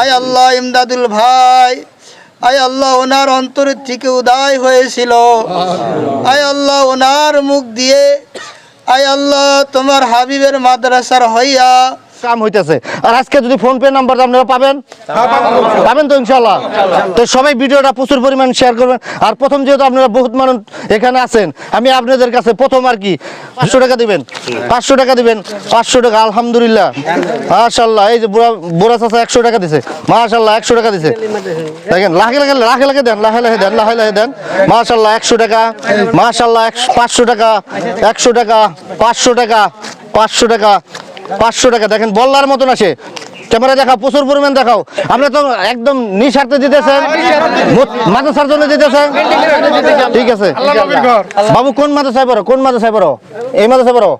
আয় আল্লাহ ইমদাদুল ভাই, আয় আল্লাহ ওনার অন্তরের থেকে উদয় হয়েছিল, আয় আল্লাহ ওনার মুখ দিয়ে আয় আল্লাহ তোমার হাবিবের মাদ্রাসার হইয়া কাম হইতেছে। আর আজকে যদি ফোন পে নাম্বার আপনারা পাবেন, পাবেন তো ইনশাআল্লাহ। তো সবাই ভিডিওটা প্রচুর পরিমাণ শেয়ার করবেন। আর প্রথম যেহেতু আপনারা বহুত মানুষ এখানে আছেন, আমি আপনাদের কাছে প্রথম আর কি 500 টাকা দিবেন, 500 টাকা দিবেন, 500 টাকা। আলহামদুলিল্লাহ, মাশাআল্লাহ। এই যে বুড়া চাচা 100 টাকা দিছে, মাশাআল্লাহ 100 টাকা দিছে। দেখেন লাখে লাখে লাখে লাখে দেন, লাখে লাখে দেন, লাখে লাখে দেন, মাশাআল্লাহ 100 টাকা, মাশাআল্লাহ 500 টাকা, 100 টাকা, 500 টাকা, 500 টাকা, 500 টাকা। দেখেন বল্লার মতন আসে। ক্যামেরা দেখাও, প্রচুর পরিমাণ দেখাও। আমরা তো একদম নিঃস্বার্থে দিতেছেন, মাদ্রাসার জন্য দিতেছেন, ঠিক আছে। বাবু কোন মাদ্রাসায় পড়ো, কোন মাদ্রাসায় পড়ো? এই মাদ্রাসায় পড়ো।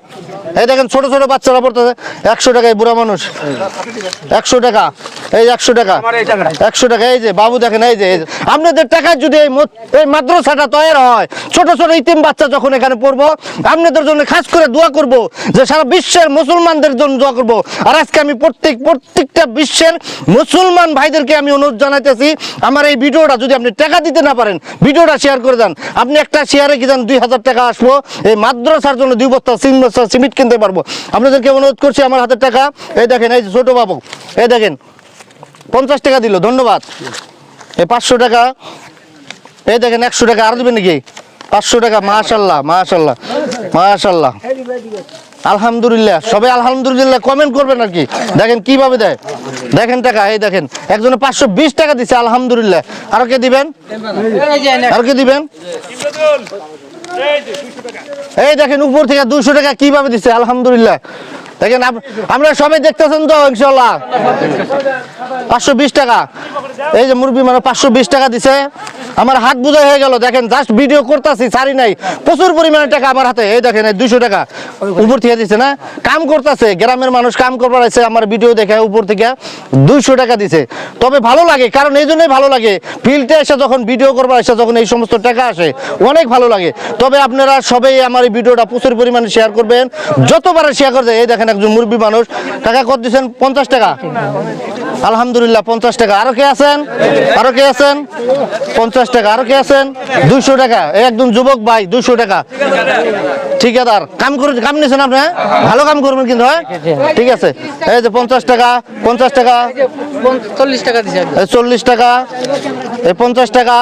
এই দেখেন ছোট ছোট বাচ্চারা পড়তেছে। 100 টাকা এই বুড়া মানুষ, 100 টাকা, এই 100 টাকা, 100 টাকা। এই যে বাবু দেখেন, এই যে আপনাদের টাকায় যদি এই মাদ্রাসাটা তৈরি হয়, ছোট ছোট ইতিম বাচ্চা যখন এখানে পড়বো, আপনাদের জন্য খাস করে দোয়া করব, যে সারা বিশ্বের মুসলমানদের জন্য দোয়া করব। আর আজকে আমি প্রত্যেকটা বিশ্বের মুসলমান ভাইদেরকে আমি অনুরোধ জানাইতেছি, আমার এই ভিডিওটা যদি আপনি টাকা দিতে না পারেন, ভিডিওটা শেয়ার করে দেন। আপনি একটা শেয়ারে কি দেন 2000 টাকা আসবো, এই মাদ্রাসার জন্য 2 বস্তা সিমেন্ট কিনতে পারবো। আপনাদেরকে অনুরোধ করছি, আমার হাতের টাকা এই দেখেন, এই ছোট বাবু এই দেখেন 50 টাকা দিল, ধন্যবাদ। এই 500 টাকা, এই দেখেন 100 টাকা। আর দিবেন নাকি? 500 টাকা, মাশাআল্লাহ মাশাআল্লাহ মাশাআল্লাহ, আলহামদুলিল্লাহ। সবাই আলহামদুলিল্লাহ কমেন্ট করবেন আর কি। দেখেন কিভাবে দেয়, দেখেন টাকা। এই দেখেন একজনে 520 টাকা দিছে, আলহামদুলিল্লাহ। আরো কে দিবেন, আরো কে দিবেন? এই দেখেন উপর থেকে 200 টাকা কিভাবে দিছে, আলহামদুলিল্লাহ। দেখেন আমরা সবাই দেখতেছেন তো ইনশাআল্লাহ। 520 টাকা, এই যে মুরব্বী মানে 520 টাকা দিছে। আমার হাত বোঝা হয়ে গেল। দেখেন জাস্ট ভিডিও করতেছি, ছাড়ি নাই, প্রচুর পরিমাণে টাকা আমার হাতে। এই দেখেন 200 টাকা উপর থেকে দিছে না, কাম করতেছে, গ্রামের মানুষ কাম করবার আছে, আমার ভিডিও দেখে উপর থেকে 200 টাকা দিছে। তবে ভালো লাগে, কারণ এই জন্যই ভালো লাগে, ফিল্ডে এসে যখন ভিডিও করবার এসে যখন এই সমস্ত টাকা আসে, অনেক ভালো লাগে। তবে আপনারা সবাই আমার এই ভিডিওটা প্রচুর পরিমাণে শেয়ার করবেন, যতবার শেয়ার করবে। এই দেখেন একজন মুরব্বী মানুষ টাকা কত দিচ্ছেন, 50 টাকা, আলহামদুলিল্লাহ 50 টাকা। আরো কে আছেন, আরো কে আছেন? 50 টাকা। আরো কে আছেন? 200 টাকা। এই একদম যুবক ভাই 200 টাকা, ঠিকাদার কাম করে, কাম নিয়েছেন আপনি, ভালো কাম করবেন কিন্তু, হ্যাঁ ঠিক আছে। এই যে 50 টাকা, 50 টাকা, 40 টাকা দিছে, 40 টাকা, এই 50 টাকা,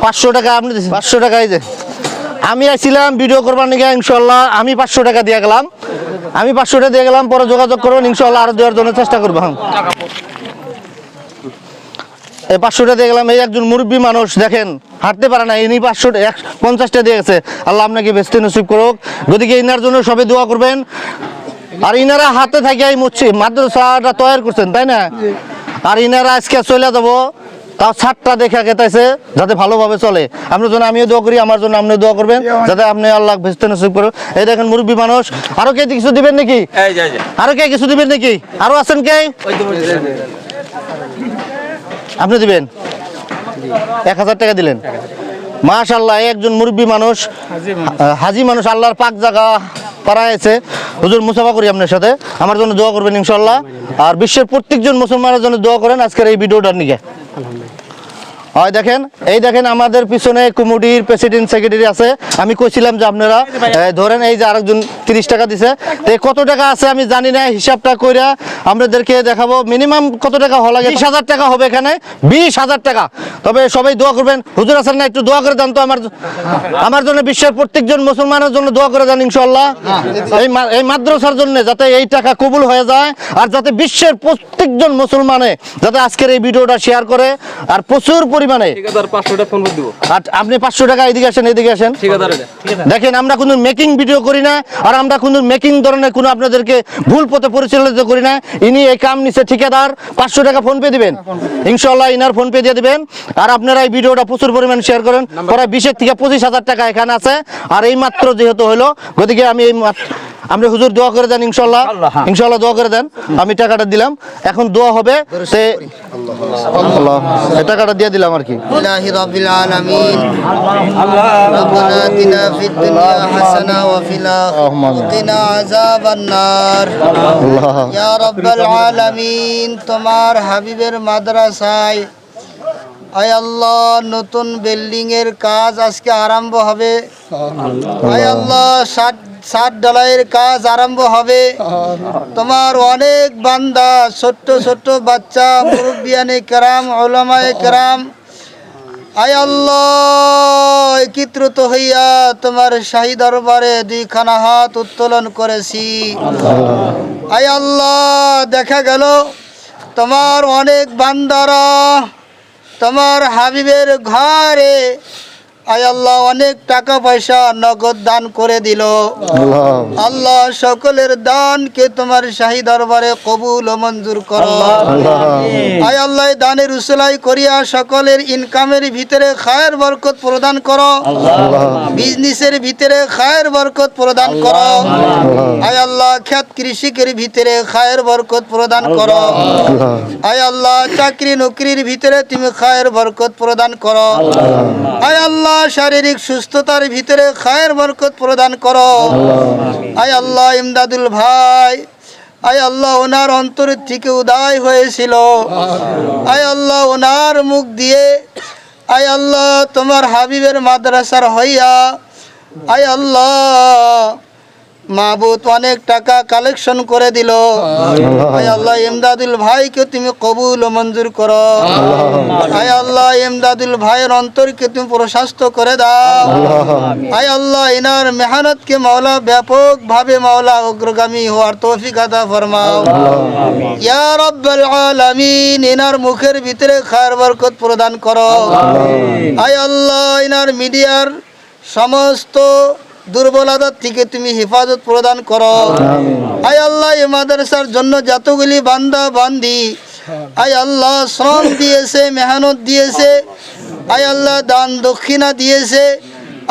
500 টাকা আপনি দিচ্ছেন, 500 টাকা। এই যে আমি আসছিলাম ভিডিও করবার নাকি, ইনশাল্লাহ আমি 500 টাকা দিয়ে গেলাম, আমি 500 টাকা দিয়ে গেলাম। পরে যোগাযোগ করবেন ইনশাল্লাহ, আরো দেওয়ার জন্য চেষ্টা করবো। এই 500 টাকা দিয়ে গেলাম। এই একজন মুরব্বী মানুষ দেখেন হাঁটতে পারে না, ইনি 50 টাকা দিয়ে গেছে। আল্লাহ আপনাকে বেস্তে নসিব করুক। গতিকে ইনার জন্য সবাই দোয়া করবেন। আর ইনারা হাতে থাকে এই মাদ্রাসাটা তৈরি করছেন, তাই না? আর ইনারা আজকে চলে যাবো, তাও ছাদটা দেখা গেছে যাতে ভালোভাবে চলে। আপনার জন্য আমিও দোয়া করি, আমার জন্য আপনি দোয়া করবেন যাতে আপনি আল্লাহ বেস্তে নসিব করুন। এই দেখেন মুরব্বী মানুষ। আরো কে কিছু দিবেন নাকি? আরো কে কিছু দিবেন নাকি? আরো আছেন কে? আপনি দিবেন 1000 টাকা দিলেন, মাশাআল্লাহ। একজন মুরব্বী মানুষ, হাজি মানুষ, আল্লাহর পাক জায়গা পাড়ায়ছে। হুজুর মুসাফা করি আপনার সাথে, আমার জন্য দোয়া করবেন ইনশাআল্লাহ। আর বিশ্বের প্রত্যেকজন মুসলমানের জন্য দোয়া করেন আজকের এই ভিডিওটার নিয়ে। হয় দেখেন, এই দেখেন আমাদের পিছনে কমিটির প্রেসিডেন্ট সেক্রেটারি আছে। আমি কইছিলাম যে আপনারা ধরেন, এই যে আরেকজন 30 টাকা দিছে। তো কত টাকা আছে আমি জানি না, হিসাবটা কইরা আপনাদেরকে দেখাবো। মিনিমাম কত টাকা হওয়া লাগে? 20,000 টাকা হবে এখানে, 20,000 টাকা। তবে সবাই দোয়া করবেন। হুজুর আছেন না, একটু দোয়া করে দেন তো আমার জন্য, বিশ্বের প্রত্যেকজন মুসলমানের জন্য দোয়া করে দেন ইনশাআল্লাহ। এই মাদ্রাসার জন্য যাতে এই টাকা কবুল হয়ে যায়, আর যাতে বিশ্বের প্রত্যেকজন মুসলমানে যাতে আজকের এই ভিডিওটা শেয়ার করে, আর প্রচুর পরিমাণে। আর আপনি 500 টাকা এদিকে আসেন, এদিকে আসেন। দেখেন আমরা কোনো মেকিং ভিডিও করি না, আর আমরা কোনো মেকিং ধরনের কোনো আপনাদেরকে ভুল পথে পরিচালিত করি না। ইনি এই কাম নিছে ঠিকাদার, 500 টাকা ফোন পে দিবেন ইনশাআল্লাহ, ইনার ফোন পে দিয়ে দিবেন। আর আপনারা এই ভিডিওটা প্রচুর পরিমাণে শেয়ার করেন। প্রায় 20 থেকে 25,000 টাকা এখানে আছে। আর এই মাত্র যেহেতু হলো, গতিকে আমি এই আপনি হুজুর দোয়া করে দেন ইনশাআল্লাহ, ইনশাআল্লাহ দোয়া করে দেন। আমি টাকাটা দিলাম, এখন দোয়া হবে, টাকাটা দিয়ে দিলাম। দিলাম আর কি। لله رب العالمين ربنا آتنا في الدنيا حسنة وفي الآخرة وقنا عذاب النار আল্লাহ ইয়া রব্বাল আলামিন তোমার হাবিবের মাদ্রাসায় আয় আল্লাহ নতুন বিল্ডিং এর কাজ আজকে আরম্ভ হবে আয় আল্লাহ সাত ঢালাইয়ের কাজ আরম্ভ হবে তোমার অনেক বান্দা ছোট্ট ছোট্ট বাচ্চা মুরব্বিয়ানে কেরাম উলামায়ে কেরাম আয় আল্লাহ একত্রিত হইয়া তোমার শাহী দরবারে দুইখানা হাত উত্তোলন করেছি আয় আল্লাহ দেখা গেল তোমার অনেক বান্দারা তোমার হাবিবের ঘরে আয় আল্লাহ অনেক টাকা পয়সা নগদ দান করে দিল আল্লাহ আল্লাহ সকলের দানকে তোমার শাহী দরবারে কবুল ও মঞ্জুর করো আয় আল্লাহ দানের উসলাই করিয়া সকলের ইনকামের ভিতরে খায়ের বরকত প্রদান করো বিজনেসের ভিতরে খায়ের বরকত প্রদান করো আয় আল্লাহ খ্যাত কৃষিকের ভিতরে খায়ের বরকত প্রদান করো আয় আল্লাহ চাকরি নকরির ভিতরে তুমি খায়ের বরকত প্রদান করো আয় আল্লাহ শারীরিক সুস্থতার ভিতরে খায়ের বরকত প্রদান করো আয় আল্লাহ ইমদাদুল ভাই আয় আল্লাহ ওনার অন্তর থেকে উদয় হয়েছিল আয় আল্লাহ ওনার মুখ দিয়ে আয় আল্লাহ তোমার হাবিবের মাদ্রাসার হইয়া আয় আল্লাহ মাহবুব অনেক টাকা কালেকশন করে দিল আয় আল্লাহ ইমদাদুল ভাইকে তুমি কবুল ও মঞ্জুর করো আয় আল্লাহ ইমদাদুল ভাইয়ের অন্তরকে তুমি প্রশস্ত করে দাও আয় আল্লাহ ইনার মেহনতকে মাওলা ব্যাপকভাবে মাওলা অগ্রগামী হওয়ার তৌফিক আতা ফরমাও ইয়া রাব্বাল আলামিন ইনার মুখের ভিতরে খায়ের বরকত প্রদান করো আয় আল্লাহ ইনার মিডিয়ার সমস্ত দুর্বলতা থেকে তুমি হেফাজত প্রদান করো আয় আল্লাহ এই মাদ্রাসার জন্য যতগুলি বান্দা বান্দি আয় আল্লাহ শ্রম দিয়েছে মেহনত দিয়েছে আয় আল্লাহ দান দক্ষিণা দিয়েছে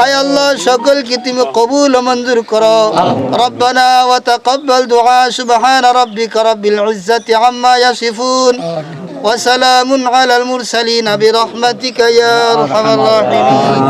আয় আল্লাহ সকলকে তুমি কবুল ও মঞ্জুর করো রব্বানা ওয়া তাকাব্বাল দুআ সুবহানা রাব্বিকা রাব্বিল ইজ্জাতি আম্মা ইয়াসিফুন ওয়া সালামুন আলাল মুরসালিন বিরহমাতিকা ইয়া আরহামার রাহিমিন।